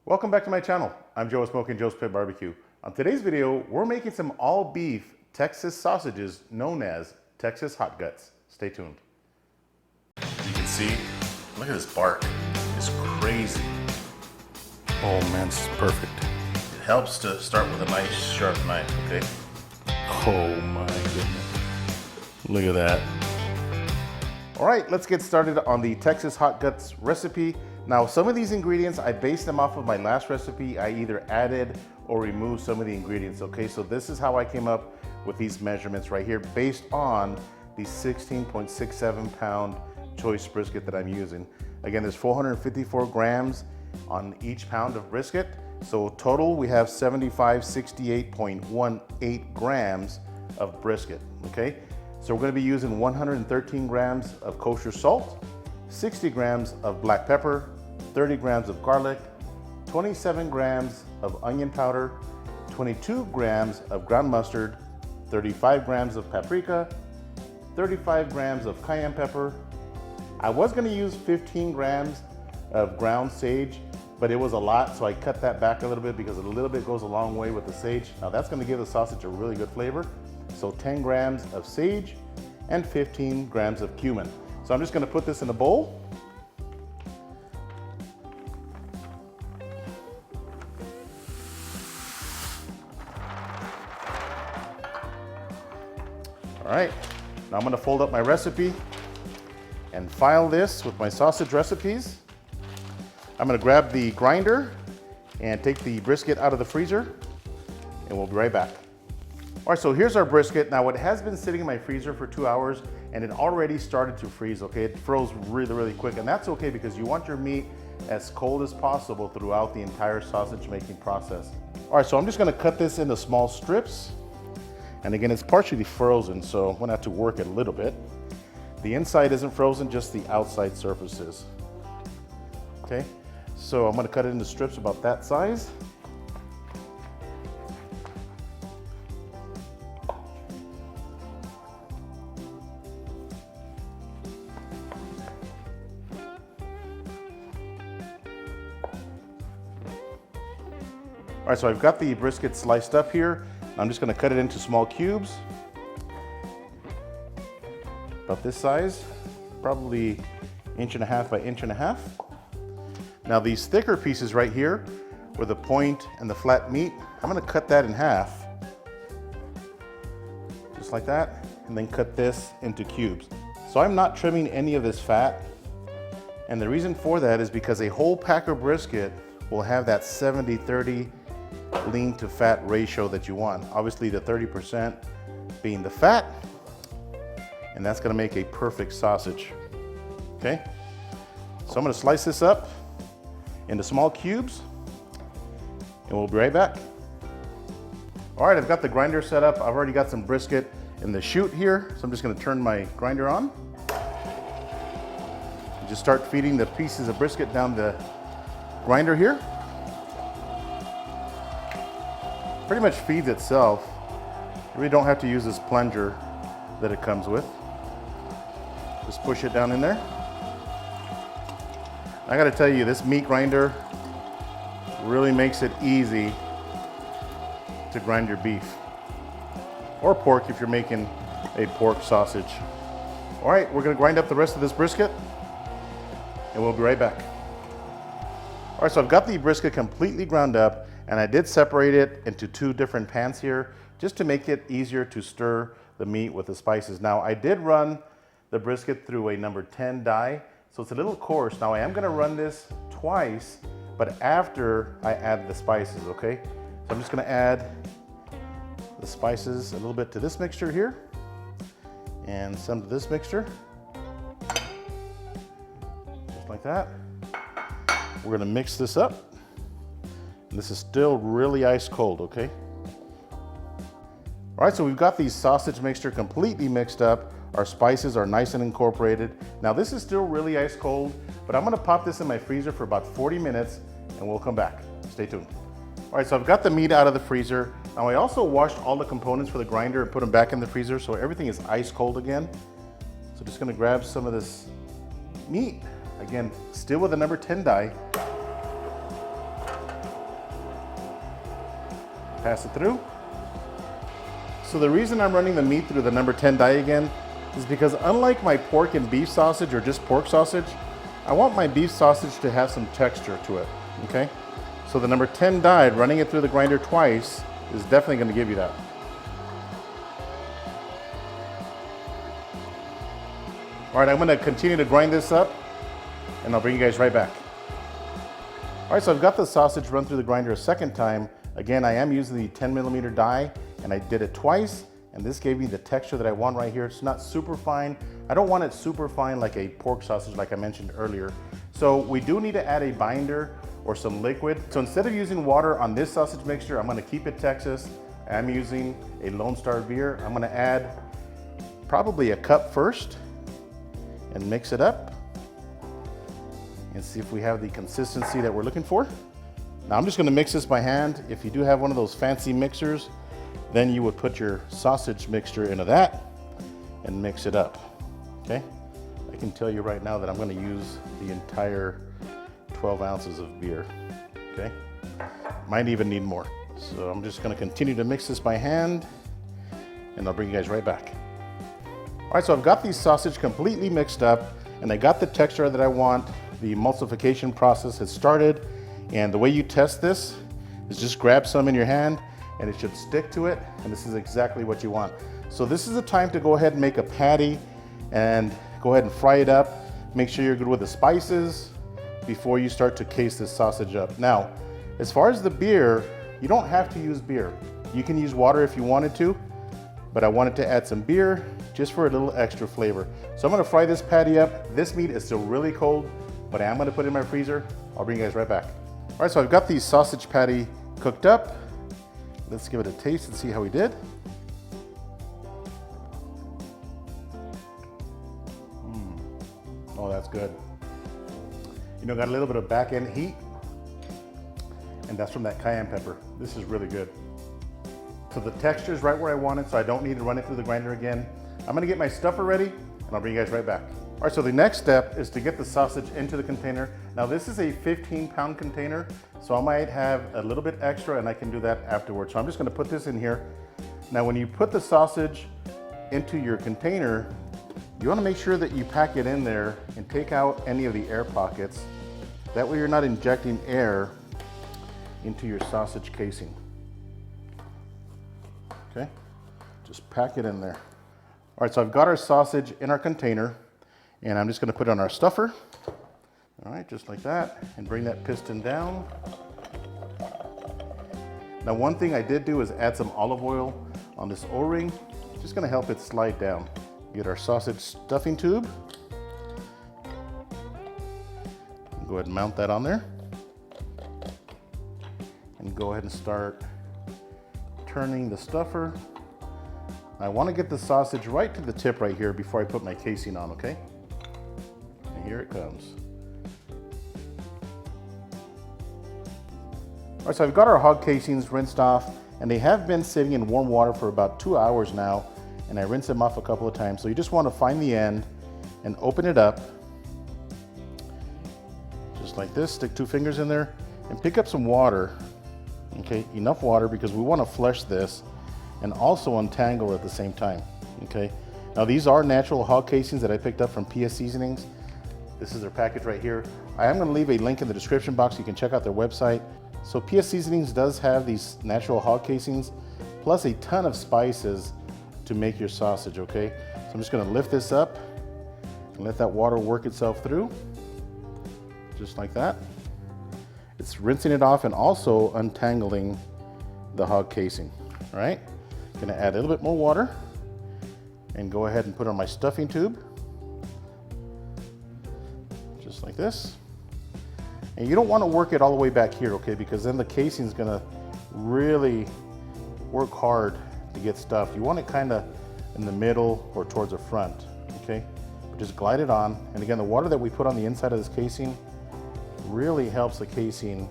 Welcome back to my channel. I'm Joe with Smokin Joe's Pit Barbecue. On today's video, we're making some all beef Texas sausages known as Texas hot guts. Stay tuned. You can see, look at this bark. It's crazy. Oh man, this is perfect. It helps to start with a nice sharp knife, okay? Oh my goodness. Look at that. All right, let's get started on the Texas hot guts recipe. Now, some of these ingredients, I based them off of my last recipe. I either added or removed some of the ingredients, okay? So this is how I came up with these measurements right here based on the 16.67 pound choice brisket that I'm using. Again, there's 454 grams on each pound of brisket. So total, we have 68.18 grams of brisket, okay? So we're gonna be using 113 grams of kosher salt, 60 grams of black pepper, 30 grams of garlic, 27 grams of onion powder, 22 grams of ground mustard, 35 grams of paprika, 35 grams of cayenne pepper. I was gonna use 15 grams of ground sage, but it was a lot, so I cut that back a little bit because a little bit goes a long way with the sage. Now that's gonna give the sausage a really good flavor. So 10 grams of sage and 15 grams of cumin. So I'm just gonna put this in a bowl. All right, now I'm gonna fold up my recipe and file this with my sausage recipes. I'm gonna grab the grinder and take the brisket out of the freezer, and we'll be right back. All right, so here's our brisket. Now it has been sitting in my freezer for 2 hours and it already started to freeze, okay? It froze really, really quick, and that's okay because you want your meat as cold as possible throughout the entire sausage making process. All right, so I'm just gonna cut this into small strips. And again, it's partially frozen, so I'm gonna have to work it a little bit. The inside isn't frozen, just the outside surfaces. Okay, so I'm gonna cut it into strips about that size. All right, so I've got the brisket sliced up here. I'm just gonna cut it into small cubes, about this size, probably 1.5 by 1.5 inches. Now these thicker pieces right here, where the point and the flat meat, I'm gonna cut that in half, just like that, and then cut this into cubes. So I'm not trimming any of this fat, and the reason for that is because a whole pack of brisket will have that 70-30 lean to fat ratio that you want. Obviously the 30% being the fat, and that's gonna make a perfect sausage, okay? So I'm gonna slice this up into small cubes, and we'll be right back. All right, I've got the grinder set up. I've already got some brisket in the chute here, so I'm just gonna turn my grinder on. And just start feeding the pieces of brisket down the grinder here. Pretty much feeds itself. You really don't have to use this plunger that it comes with. Just push it down in there. I gotta tell you, this meat grinder really makes it easy to grind your beef or pork if you're making a pork sausage. All right, we're gonna grind up the rest of this brisket and we'll be right back. All right, so I've got the brisket completely ground up, and I did separate it into 2 different pans here just to make it easier to stir the meat with the spices. Now, I did run the brisket through a number 10 die, so it's a little coarse. Now, I am gonna run this twice, but after I add the spices, okay? So I'm just gonna add the spices a little bit to this mixture here, and some to this mixture, just like that. We're gonna mix this up. And this is still really ice cold, okay? All right, so we've got the sausage mixture completely mixed up. Our spices are nice and incorporated. Now this is still really ice cold, but I'm gonna pop this in my freezer for about 40 minutes and we'll come back. Stay tuned. All right, so I've got the meat out of the freezer. Now I also washed all the components for the grinder and put them back in the freezer, so everything is ice cold again. So just gonna grab some of this meat. Again, still with a number 10 die. pass it through. So the reason I'm running the meat through the number 10 die again is because unlike my pork and beef sausage or just pork sausage, I want my beef sausage to have some texture to it, okay? So the number 10 die, running it through the grinder twice, is definitely going to give you that. All right, I'm going to continue to grind this up, and I'll bring you guys right back. All right, so I've got the sausage run through the grinder a second time. Again, I am using the 10mm die, and I did it twice, and this gave me the texture that I want right here. It's not super fine. I don't want it super fine like a pork sausage like I mentioned earlier. So we do need to add a binder or some liquid. So instead of using water on this sausage mixture, I'm gonna keep it Texas. I'm using a Lone Star beer. I'm gonna add probably a cup first and mix it up and see if we have the consistency that we're looking for. Now I'm just gonna mix this by hand. If you do have one of those fancy mixers, then you would put your sausage mixture into that and mix it up, okay? I can tell you right now that I'm gonna use the entire 12 ounces of beer, okay? Might even need more. So I'm just gonna continue to mix this by hand, and I'll bring you guys right back. All right, so I've got these sausage completely mixed up, and I got the texture that I want. The emulsification process has started, and the way you test this is just grab some in your hand, and it should stick to it, and this is exactly what you want. So this is the time to go ahead and make a patty and go ahead and fry it up. Make sure you're good with the spices before you start to case this sausage up. Now, as far as the beer, you don't have to use beer. You can use water if you wanted to, but I wanted to add some beer just for a little extra flavor. So I'm gonna fry this patty up. This meat is still really cold, but I am gonna put it in my freezer. I'll bring you guys right back. All right, so I've got the sausage patty cooked up. Let's give it a taste and see how we did. Oh, that's good. You know, got a little bit of back end heat, and that's from that cayenne pepper. This is really good. So the texture is right where I want it, so I don't need to run it through the grinder again. I'm gonna get my stuffer ready, and I'll bring you guys right back. All right, so the next step is to get the sausage into the container. Now this is a 15-pound container, so I might have a little bit extra, and I can do that afterwards. So I'm just gonna put this in here. Now when you put the sausage into your container, you wanna make sure that you pack it in there and take out any of the air pockets. That way you're not injecting air into your sausage casing. Okay, just pack it in there. All right, so I've got our sausage in our container, and I'm just gonna put it on our stuffer. All right, just like that, and bring that piston down. Now one thing I did do is add some olive oil on this O-ring, just gonna help it slide down. Get our sausage stuffing tube. Go ahead and mount that on there. And go ahead and start turning the stuffer. I wanna get the sausage right to the tip right here before I put my casing on, okay? And here it comes. All right, so I've got our hog casings rinsed off, and they have been sitting in warm water for about 2 hours now, and I rinse them off a couple of times. So you just wanna find the end and open it up, just like this, stick 2 fingers in there, and pick up some water, okay? Enough water because we wanna flush this and also untangle at the same time, okay? Now these are natural hog casings that I picked up from PS Seasonings. This is their package right here. I am gonna leave a link in the description box so you can check out their website. So PS Seasonings does have these natural hog casings, plus a ton of spices to make your sausage, okay? So I'm just gonna lift this up and let that water work itself through, just like that. It's rinsing it off and also untangling the hog casing, all right? Gonna add a little bit more water and go ahead and put on my stuffing tube, just like this. And you don't want to work it all the way back here, okay? Because then the casing is gonna really work hard to get stuffed. You want it kind of in the middle or towards the front, okay? But just glide it on. And again, the water that we put on the inside of this casing really helps the casing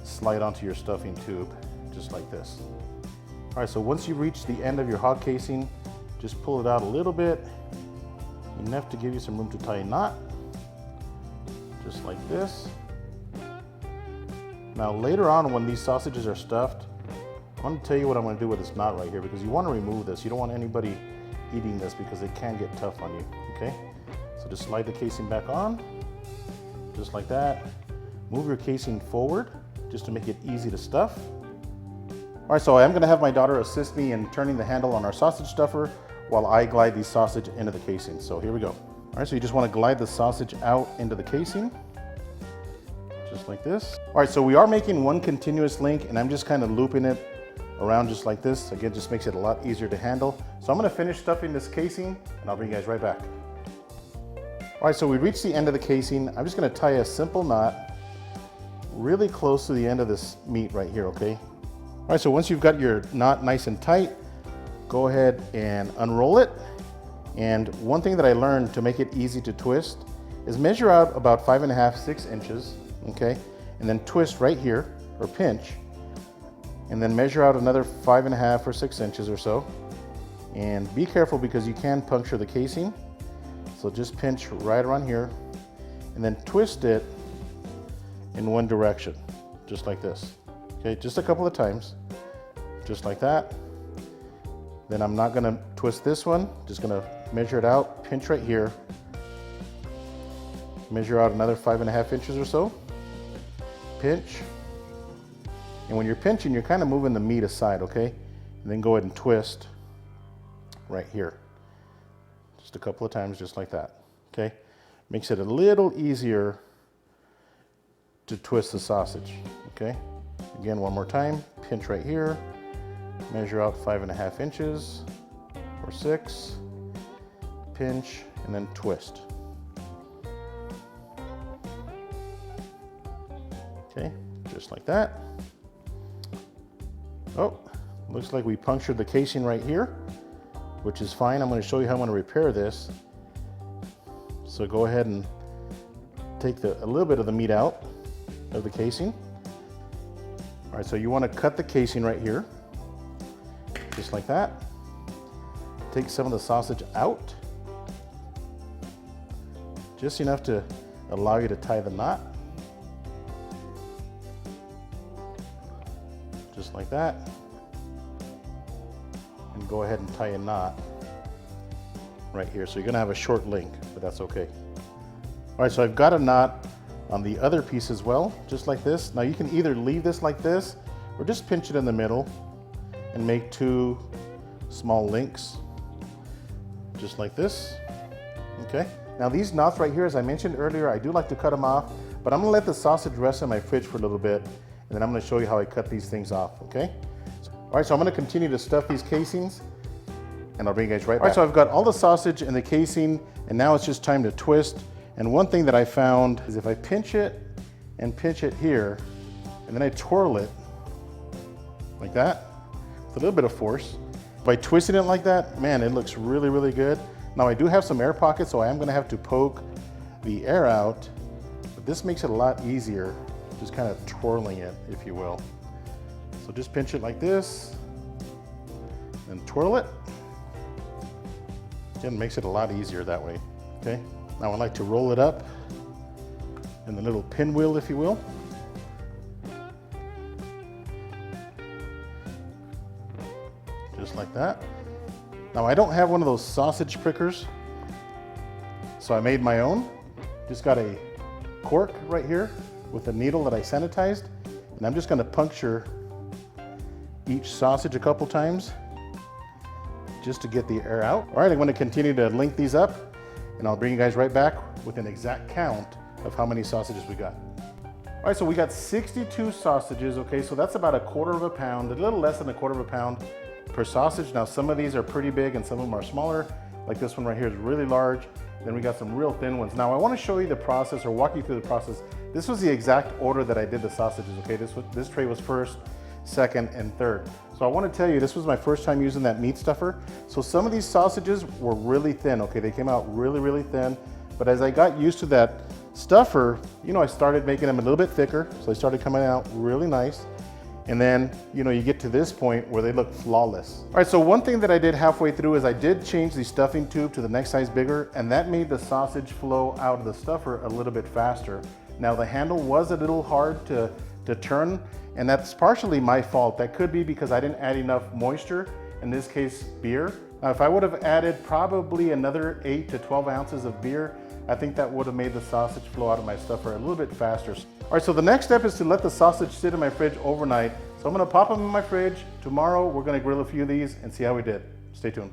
slide onto your stuffing tube, just like this. All right, so once you reach the end of your hog casing, just pull it out a little bit, enough to give you some room to tie a knot, just like this. Now later on when these sausages are stuffed, I want to tell you what I'm going to do with this knot right here, because you want to remove this. You don't want anybody eating this because it can get tough on you, okay? So just slide the casing back on, just like that. Move your casing forward just to make it easy to stuff. All right, so I am going to have my daughter assist me in turning the handle on our sausage stuffer while I glide the sausage into the casing. So here we go. All right, so you just want to glide the sausage out into the casing, just like this. All right, so we are making one continuous link, and I'm just kind of looping it around just like this. Again, just makes it a lot easier to handle. So I'm going to finish stuffing this casing, and I'll bring you guys right back. All right, so we reached the end of the casing. I'm just going to tie a simple knot really close to the end of this meat right here, okay? All right, so once you've got your knot nice and tight, go ahead and unroll it. And one thing that I learned to make it easy to twist is measure out about 5.5, 6 inches, okay? And then twist right here, or pinch, and then measure out another 5.5 or 6 inches or so. And be careful because you can puncture the casing. So just pinch right around here, and then twist it in one direction, just like this. Okay, just a couple of times, just like that. Then I'm not gonna twist this one, just gonna measure it out, pinch right here, measure out another 5.5 inches or so, pinch. And when you're pinching, you're kind of moving the meat aside, okay? And then go ahead and twist right here. Just a couple of times, just like that, okay? Makes it a little easier to twist the sausage, okay? Again, one more time, pinch right here, measure out 5.5 inches or 6, pinch, and then twist. Okay, just like that. Oh, looks like we punctured the casing right here, which is fine. I'm going to show you how I'm going to repair this. So go ahead and take a little bit of the meat out of the casing. All right, so you want to cut the casing right here, just like that. Take some of the sausage out, just enough to allow you to tie the knot. Just like that. And go ahead and tie a knot right here. So you're gonna have a short link, but that's okay. All right, so I've got a knot on the other piece as well, just like this. Now you can either leave this like this or just pinch it in the middle and make 2 small links, just like this, okay? Now these knots right here, as I mentioned earlier, I do like to cut them off, but I'm gonna let the sausage rest in my fridge for a little bit, and then I'm gonna show you how I cut these things off, okay? All right, so I'm gonna continue to stuff these casings, and I'll bring you guys right back. All right, so I've got all the sausage in the casing, and now it's just time to twist. And one thing that I found is if I pinch it and pinch it here, and then I twirl it like that, with a little bit of force. By twisting it like that, man, it looks really, really good. Now I do have some air pockets, so I am gonna have to poke the air out, but this makes it a lot easier, just kind of twirling it, if you will. So just pinch it like this, and twirl it. Again, makes it a lot easier that way, okay? Now I like to roll it up in the little pinwheel, if you will. Just like that. Now I don't have one of those sausage prickers, so I made my own. Just got a cork right here with a needle that I sanitized, and I'm just gonna puncture each sausage a couple times just to get the air out. All right, I'm gonna continue to link these up, and I'll bring you guys right back with an exact count of how many sausages we got. All right, so we got 62 sausages, okay? So that's about 1/4 pound, a little less than 1/4 pound per sausage. Now some of these are pretty big and some of them are smaller. Like this one right here is really large. Then we got some real thin ones. Now I wanna show you the process, or walk you through the process. This was the exact order that I did the sausages, okay? This tray was first, second, and third. So I wanna tell you, this was my first time using that meat stuffer. So some of these sausages were really thin, okay? They came out really, really thin. But as I got used to that stuffer, you know, I started making them a little bit thicker. So they started coming out really nice. And then, you know, you get to this point where they look flawless. All right, so one thing that I did halfway through is I did change the stuffing tube to the next size bigger, and that made the sausage flow out of the stuffer a little bit faster. Now the handle was a little hard to turn, And that's partially my fault. That could be because I didn't add enough moisture, in this case, beer. Now, if I would have added probably another 8 to 12 ounces of beer, I think that would have made the sausage flow out of my stuffer a little bit faster. All right, so the next step is to let the sausage sit in my fridge overnight. So I'm gonna pop them in my fridge. Tomorrow, we're gonna grill a few of these and see how we did. Stay tuned.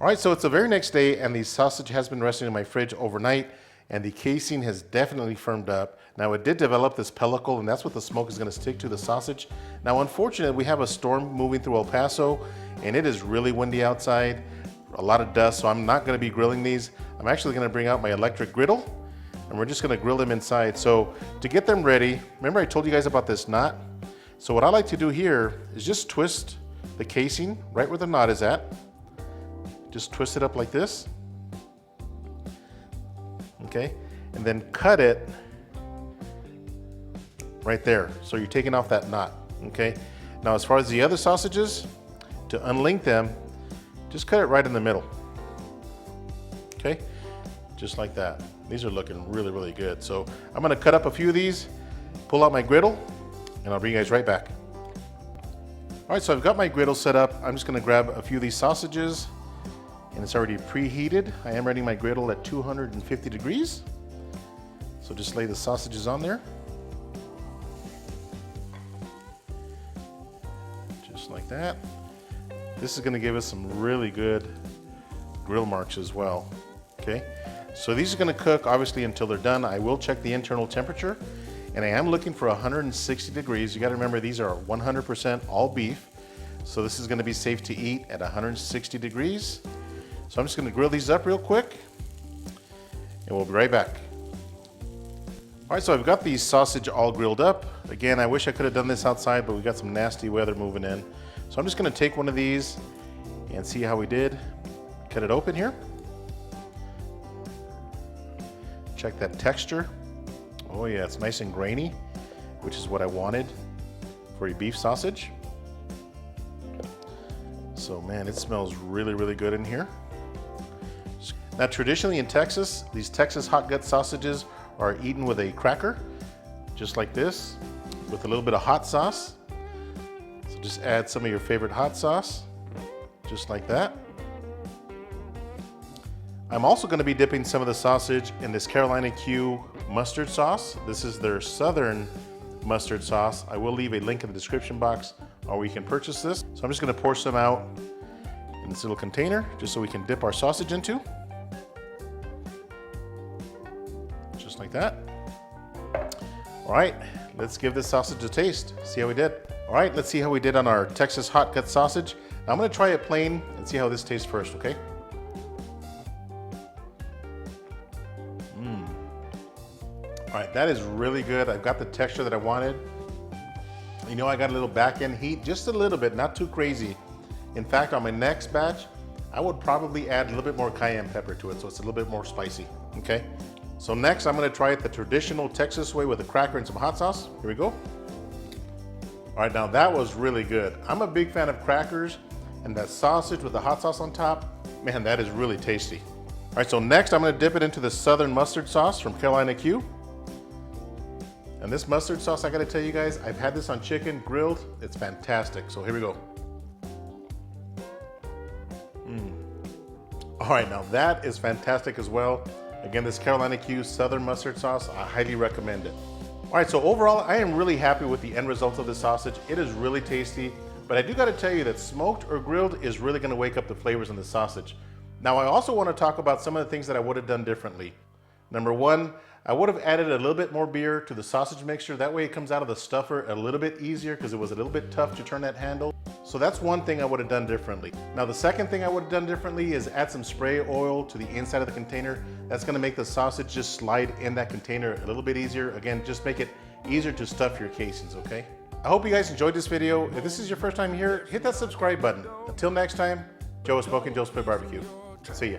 All right, so it's the very next day and the sausage has been resting in my fridge overnight and the casing has definitely firmed up. Now it did develop this pellicle and that's what the smoke is gonna stick to the sausage. Now unfortunately, we have a storm moving through El Paso and it is really windy outside, a lot of dust, so I'm not gonna be grilling these. I'm actually gonna bring out my electric griddle and we're just gonna grill them inside. So to get them ready, remember I told you guys about this knot? So what I like to do here is just twist the casing right where the knot is at. Just twist it up like this. Okay, and then cut it right there. So you're taking off that knot, okay? Now as far as the other sausages, to unlink them, just cut it right in the middle. Okay, just like that. These are looking really, really good. So I'm gonna cut up a few of these, pull out my griddle, and I'll bring you guys right back. All right, so I've got my griddle set up. I'm just gonna grab a few of these sausages, and it's already preheated. I am running my griddle at 250 degrees. So just lay the sausages on there. Just like that. This is gonna give us some really good grill marks as well, okay? So these are gonna cook obviously until they're done. I will check the internal temperature and I am looking for 160 degrees. You gotta remember these are 100% all beef. So this is gonna be safe to eat at 160 degrees. So I'm just gonna grill these up real quick and we'll be right back. All right, so I've got these sausage all grilled up. Again, I wish I could have done this outside, but we got some nasty weather moving in. So I'm just gonna take one of these and see how we did. Cut it open here. Check that texture. Oh yeah, it's nice and grainy, which is what I wanted for a beef sausage. So man, it smells really, really good in here. Now traditionally in Texas, these Texas hot gut sausages are eaten with a cracker, just like this, with a little bit of hot sauce. So just add some of your favorite hot sauce, just like that. I'm also going to be dipping some of the sausage in this Carolina Q mustard sauce. This is their southern mustard sauce. I will leave a link in the description box where you can purchase this. So I'm just going to pour some out in this little container just so we can dip our sausage into. Just like that. All right, let's give this sausage a taste. See how we did. All right, let's see how we did on our Texas hot gut sausage. Now I'm going to try it plain and see how this tastes first, okay? All right, that is really good. I've got the texture that I wanted. You know, I got a little back end heat, just a little bit, not too crazy. In fact, on my next batch, I would probably add a little bit more cayenne pepper to it so it's a little bit more spicy, okay? So next, I'm gonna try it the traditional Texas way with a cracker and some hot sauce. Here we go. All right, now that was really good. I'm a big fan of crackers and that sausage with the hot sauce on top, man, that is really tasty. All right, so next I'm gonna dip it into the southern mustard sauce from Carolina Q. And this mustard sauce, I gotta tell you guys, I've had this on chicken grilled. It's fantastic. So here we go. All right, now that is fantastic as well. Again, this Carolina Q Southern mustard sauce, I highly recommend it. All right, so overall, I am really happy with the end result of the sausage. It is really tasty, but I do gotta tell you that smoked or grilled is really gonna wake up the flavors in the sausage. Now, I also wanna talk about some of the things that I would have done differently. Number one, I would have added a little bit more beer to the sausage mixture. That way it comes out of the stuffer a little bit easier because it was a little bit tough to turn that handle. So that's one thing I would have done differently. Now the second thing I would have done differently is add some spray oil to the inside of the container. That's gonna make the sausage just slide in that container a little bit easier. Again, just make it easier to stuff your casings, okay? I hope you guys enjoyed this video. If this is your first time here, hit that subscribe button. Until next time, Joe with Smokin Joe's Pit Barbecue. See ya.